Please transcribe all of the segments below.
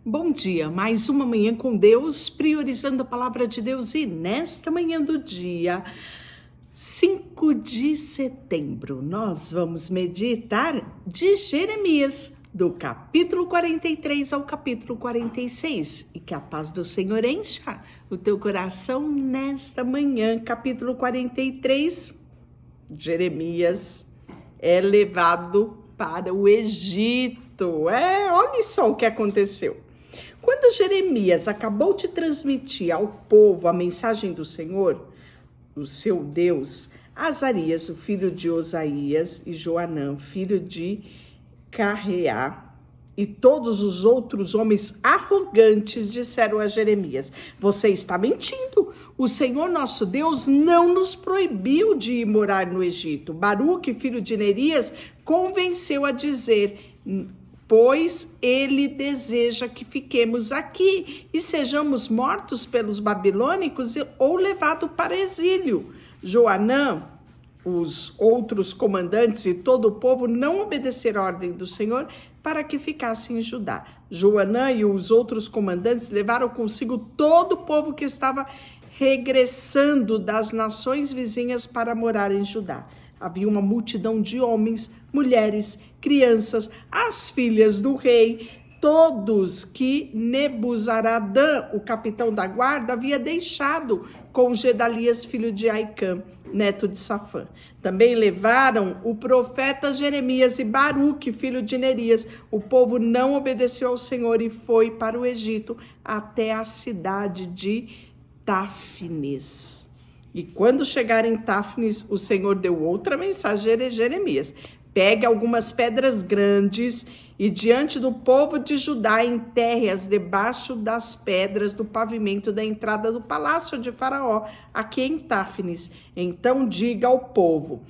Bom dia, mais uma manhã com Deus, priorizando a palavra de Deus, e nesta manhã do dia 5 de setembro, nós vamos meditar de Jeremias, do capítulo 43 ao capítulo 46, e que a paz do Senhor encha o teu coração nesta manhã. Capítulo 43, Jeremias é levado para o Egito. Olha só o que aconteceu. Quando Jeremias acabou de transmitir ao povo a mensagem do Senhor, o seu Deus, Azarias, o filho de Osaías, e Joanã, filho de Carreá, e todos os outros homens arrogantes disseram a Jeremias: você está mentindo. O Senhor nosso Deus não nos proibiu de ir morar no Egito. Baruque, filho de Nerias, convenceu a dizer: pois ele deseja que fiquemos aqui e sejamos mortos pelos babilônicos ou levados para exílio. Joanã, os outros comandantes e todo o povo não obedeceram a ordem do Senhor para que ficassem em Judá. Joanã e os outros comandantes levaram consigo todo o povo que estava regressando das nações vizinhas para morar em Judá. Havia uma multidão de homens, mulheres, crianças, as filhas do rei, todos que Nebuzaradã, o capitão da guarda, havia deixado com Gedalias, filho de Aicã, neto de Safã. Também levaram o profeta Jeremias e Baruque, filho de Nerias. O povo não obedeceu ao Senhor e foi para o Egito, até a cidade de Táfnis. E quando chegaram em Táfnis, o Senhor deu outra mensagem a Jeremias: pegue algumas pedras grandes e diante do povo de Judá enterre-as debaixo das pedras do pavimento da entrada do palácio de Faraó, aqui em Táfnis. Então diga ao povo: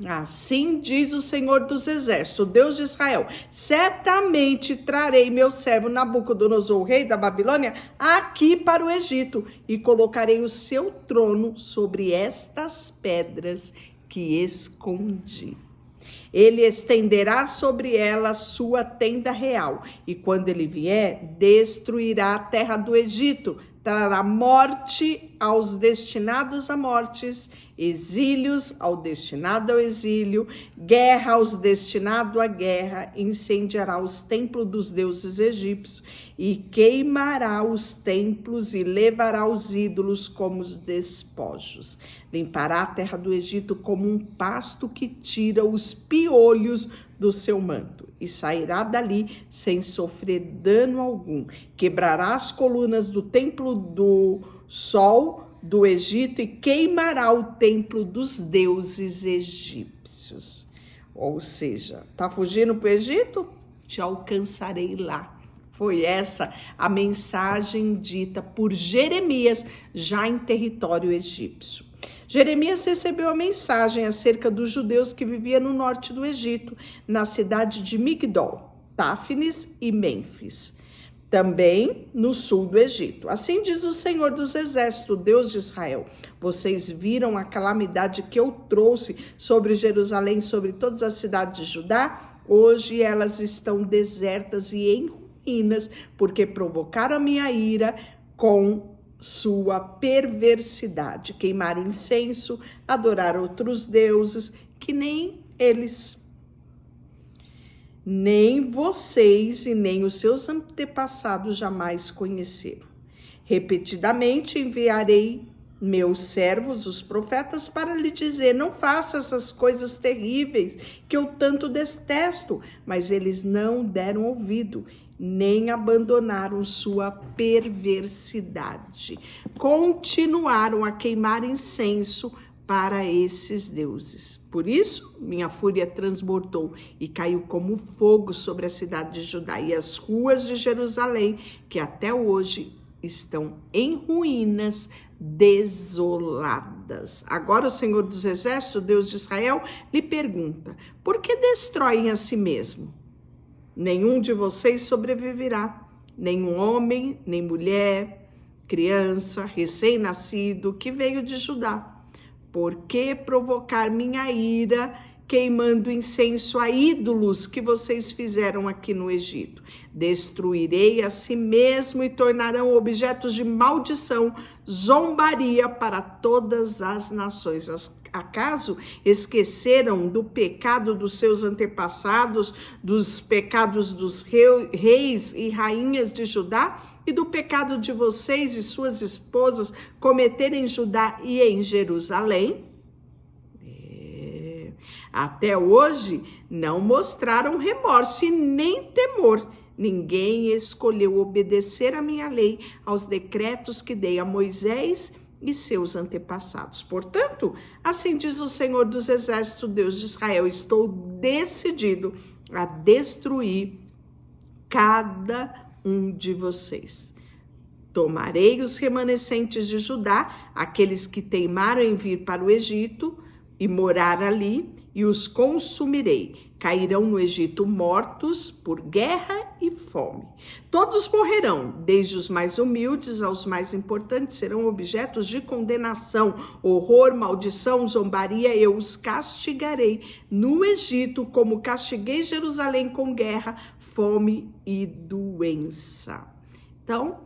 assim diz o Senhor dos Exércitos, o Deus de Israel: certamente trarei meu servo Nabucodonosor, rei da Babilônia, aqui para o Egito, e colocarei o seu trono sobre estas pedras que escondi. Ele estenderá sobre ela sua tenda real, e quando ele vier, destruirá a terra do Egito, trará morte aos destinados a mortes, exílios ao destinado ao exílio, guerra aos destinados à guerra, incendiará os templos dos deuses egípcios e queimará os templos e levará os ídolos como os despojos. Limpará a terra do Egito como um pasto que tira os piolhos do seu manto, e sairá dali sem sofrer dano algum. Quebrará as colunas do templo do sol do Egito e queimará o templo dos deuses egípcios. Ou seja, tá fugindo para o Egito? Te alcançarei lá. Foi essa a mensagem dita por Jeremias, já em território egípcio. Jeremias recebeu a mensagem acerca dos judeus que viviam no norte do Egito, na cidade de Migdol, Táfnis e Mênfis, também no sul do Egito. Assim diz o Senhor dos Exércitos, Deus de Israel: vocês viram a calamidade que eu trouxe sobre Jerusalém, sobre todas as cidades de Judá? Hoje elas estão desertas e em ruínas, porque provocaram a minha ira com sua perversidade. Queimaram incenso, adoraram outros deuses que nem eles, nem vocês e nem os seus antepassados jamais conheceram. Repetidamente enviarei meus servos, os profetas, para lhe dizer: não faça essas coisas terríveis que eu tanto detesto. Mas eles não deram ouvido, nem abandonaram sua perversidade. Continuaram a queimar incenso para esses deuses. Por isso, minha fúria transbordou e caiu como fogo sobre a cidade de Judá e as ruas de Jerusalém, que até hoje estão em ruínas, desoladas. Agora o Senhor dos Exércitos, Deus de Israel, lhe pergunta: por que destroem a si mesmo? Nenhum de vocês sobreviverá, nenhum homem, nem mulher, criança, recém-nascido que veio de Judá. Por que provocar minha ira queimando incenso a ídolos que vocês fizeram aqui no Egito. Destruirei a si mesmo e tornarão objetos de maldição, zombaria para todas as nações. Acaso esqueceram do pecado dos seus antepassados, dos pecados dos reis e rainhas de Judá e do pecado de vocês e suas esposas cometerem em Judá e em Jerusalém? Até hoje não mostraram remorso e nem temor. Ninguém escolheu obedecer a minha lei, aos decretos que dei a Moisés e seus antepassados. Portanto, assim diz o Senhor dos Exércitos, Deus de Israel, estou decidido a destruir cada um de vocês. Tomarei os remanescentes de Judá, aqueles que teimaram em vir para o Egito e morar ali, e os consumirei. Cairão no Egito mortos por guerra e fome. Todos morrerão, desde os mais humildes aos mais importantes, serão objetos de condenação, horror, maldição, zombaria. Eu os castigarei no Egito, como castiguei Jerusalém com guerra, fome e doença. Então,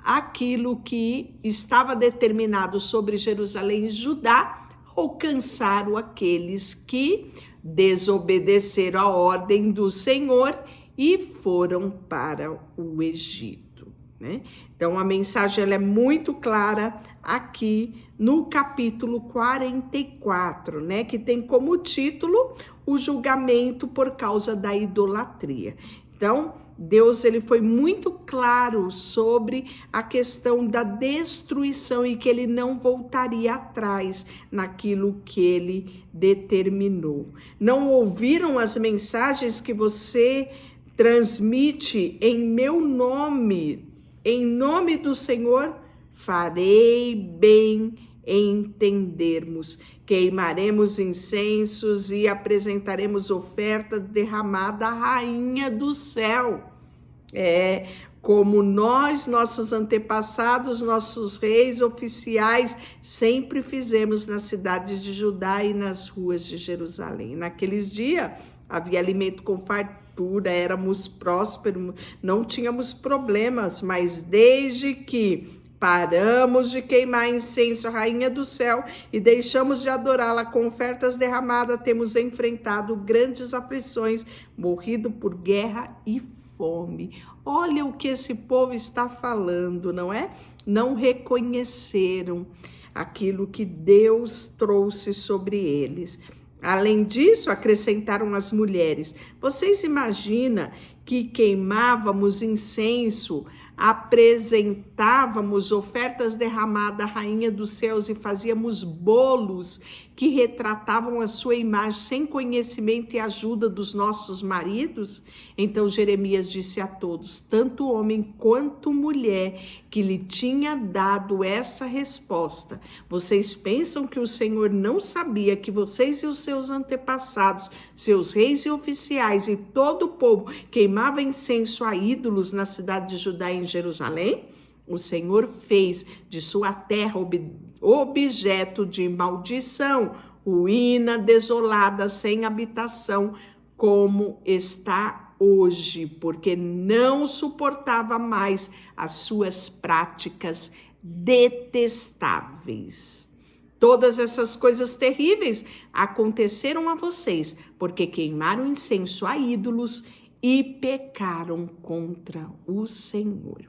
aquilo que estava determinado sobre Jerusalém e Judá, alcançaram aqueles que desobedeceram a ordem do Senhor e foram para o Egito, né? Então, a mensagem ela é muito clara aqui no capítulo 44, né? Que tem como título o julgamento por causa da idolatria. Então, Deus ele foi muito claro sobre a questão da destruição e que ele não voltaria atrás naquilo que ele determinou. Não ouviram as mensagens que você transmite em meu nome, em nome do Senhor? Farei bem entendermos. Queimaremos incensos e apresentaremos oferta derramada à rainha do céu. Como nossos antepassados, nossos reis oficiais sempre fizemos nas cidades de Judá e nas ruas de Jerusalém. Naqueles dias havia alimento com fartura, éramos prósperos, não tínhamos problemas, mas desde que paramos de queimar incenso à rainha do céu e deixamos de adorá-la com ofertas derramadas, temos enfrentado grandes aflições, morrido por guerra e fome. Olha o que esse povo está falando, não é? Não reconheceram aquilo que Deus trouxe sobre eles. Além disso, acrescentaram as mulheres. Vocês imaginam que queimávamos incenso, apresentávamos ofertas derramadas à rainha dos céus e fazíamos bolos que retratavam a sua imagem sem conhecimento e ajuda dos nossos maridos? Então Jeremias disse a todos, tanto homem quanto mulher, que lhe tinha dado essa resposta. Vocês pensam que o Senhor não sabia que vocês e os seus antepassados, seus reis e oficiais e todo o povo queimava incenso a ídolos na cidade de Judá e em Jerusalém? O Senhor fez de sua terra objeto de maldição, ruína desolada, sem habitação, como está hoje, porque não suportava mais as suas práticas detestáveis. Todas essas coisas terríveis aconteceram a vocês, porque queimaram incenso a ídolos e pecaram contra o Senhor.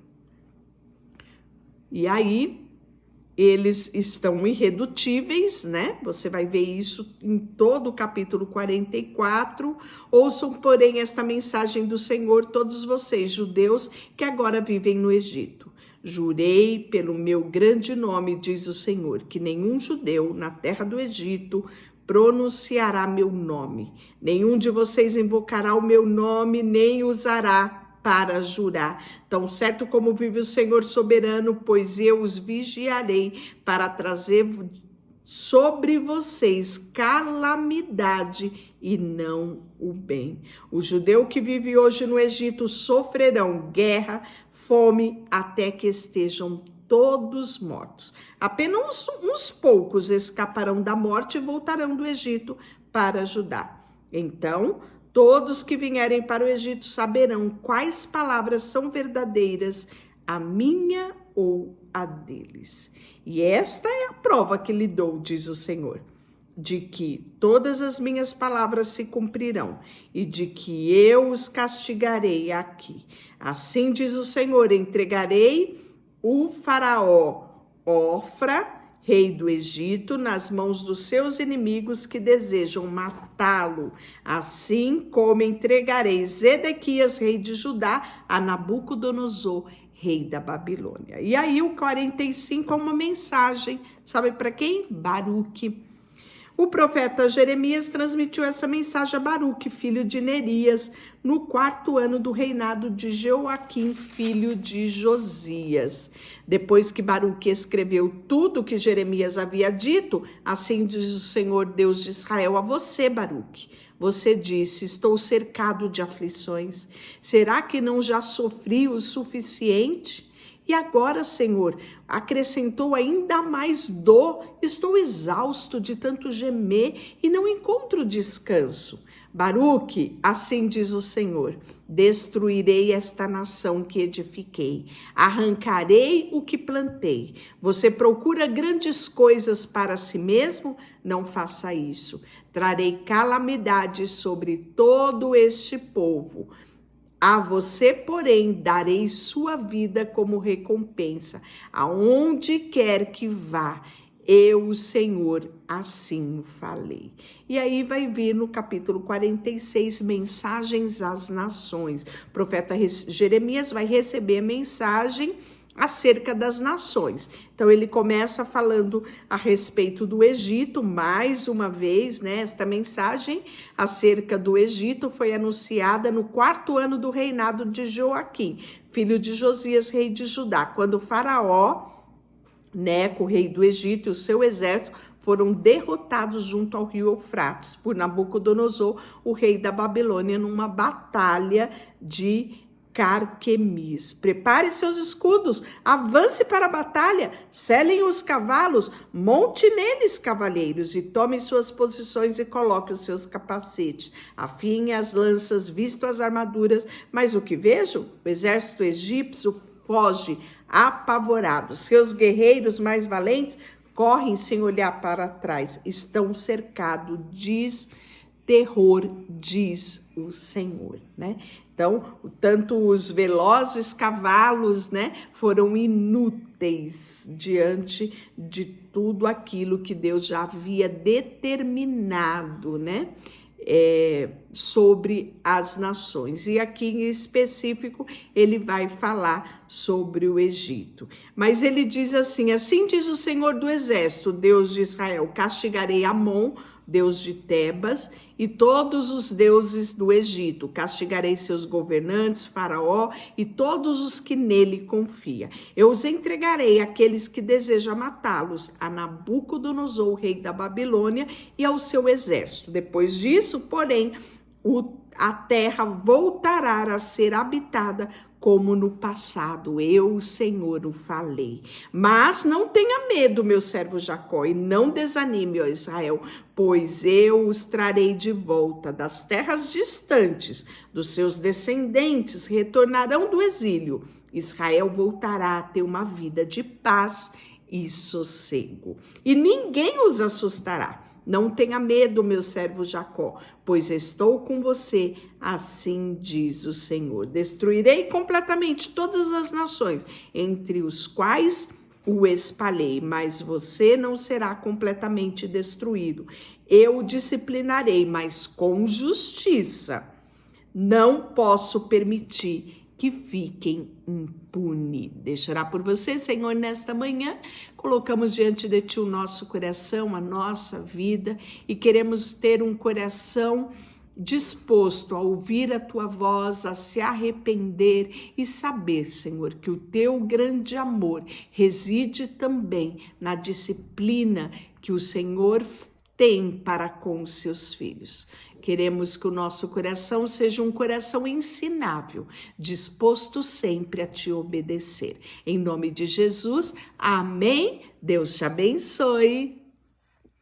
E aí, eles estão irredutíveis, né? Você vai ver isso em todo o capítulo 44. Ouçam, porém, esta mensagem do Senhor, todos vocês, judeus, que agora vivem no Egito. Jurei pelo meu grande nome, diz o Senhor, que nenhum judeu na terra do Egito pronunciará meu nome. Nenhum de vocês invocará o meu nome, nem usará para jurar. Tão certo como vive o Senhor soberano, pois eu os vigiarei para trazer sobre vocês calamidade e não o bem. O judeu que vive hoje no Egito sofrerão guerra, fome, até que estejam todos mortos. Apenas uns poucos escaparão da morte e voltarão do Egito para Judá. Então, todos que vierem para o Egito saberão quais palavras são verdadeiras, a minha ou a deles. E esta é a prova que lhe dou, diz o Senhor, de que todas as minhas palavras se cumprirão e de que eu os castigarei aqui. Assim diz o Senhor, entregarei o faraó Ofra, rei do Egito, nas mãos dos seus inimigos que desejam matá-lo, assim como entregarei Zedequias, rei de Judá, a Nabucodonosor, rei da Babilônia. E aí o 45 é uma mensagem, sabe para quem? Baruque. O profeta Jeremias transmitiu essa mensagem a Baruque, filho de Nerias, no 4º ano do reinado de Joaquim, filho de Josias. Depois que Baruque escreveu tudo o que Jeremias havia dito, assim diz o Senhor Deus de Israel a você, Baruque. Você disse, estou cercado de aflições. Será que não já sofri o suficiente? E agora, Senhor, acrescentou ainda mais dor. Estou exausto de tanto gemer e não encontro descanso. Baruque, assim diz o Senhor, destruirei esta nação que edifiquei, arrancarei o que plantei. Você procura grandes coisas para si mesmo? Não faça isso. Trarei calamidade sobre todo este povo. A você, porém, darei sua vida como recompensa, aonde quer que vá. Eu, o Senhor, assim falei. E aí vai vir no capítulo 46, mensagens às nações. O profeta Jeremias vai receber a mensagem acerca das nações. Então ele começa falando a respeito do Egito, mais uma vez, né? Esta mensagem acerca do Egito foi anunciada no 4º ano do reinado de Joaquim, filho de Josias, rei de Judá, quando o faraó Neco, rei do Egito, e o seu exército foram derrotados junto ao rio Eufrates por Nabucodonosor, o rei da Babilônia, numa batalha de Carquemis. Prepare seus escudos, avance para a batalha, selem os cavalos, monte neles, cavaleiros, e tome suas posições e coloque os seus capacetes. Afiem as lanças, visto as armaduras, mas o que vejo? O exército egípcio foge apavorado. Seus guerreiros mais valentes correm sem olhar para trás. Estão cercados, diz terror, diz o Senhor, né? Então, tanto os velozes cavalos, né, foram inúteis diante de tudo aquilo que Deus já havia determinado, né, sobre as nações. E aqui em específico, ele vai falar sobre o Egito. Mas ele diz assim, assim diz o Senhor do Exército, Deus de Israel, castigarei Amon, Deus de Tebas, e todos os deuses do Egito. Castigarei seus governantes, Faraó, e todos os que nele confiam. Eu os entregarei àqueles que desejam matá-los, a Nabucodonosor, rei da Babilônia, e ao seu exército. Depois disso, porém, a terra voltará a ser habitada como no passado, eu, o Senhor, o falei. Mas não tenha medo, meu servo Jacó, e não desanime, ó Israel, pois eu os trarei de volta das terras distantes, dos seus descendentes retornarão do exílio. Israel voltará a ter uma vida de paz e sossego, e ninguém os assustará. Não tenha medo, meu servo Jacó, pois estou com você, assim diz o Senhor. Destruirei completamente todas as nações, entre os quais o espalhei, mas você não será completamente destruído. Eu o disciplinarei, mas com justiça. Não posso permitir que fiquem impunes. Deixará por você, Senhor, nesta manhã. Colocamos diante de Ti o nosso coração, a nossa vida, e queremos ter um coração disposto a ouvir a Tua voz, a se arrepender e saber, Senhor, que o Teu grande amor reside também na disciplina que o Senhor tem para com os seus filhos. Queremos que o nosso coração seja um coração ensinável, disposto sempre a Te obedecer. Em nome de Jesus, amém. Deus te abençoe.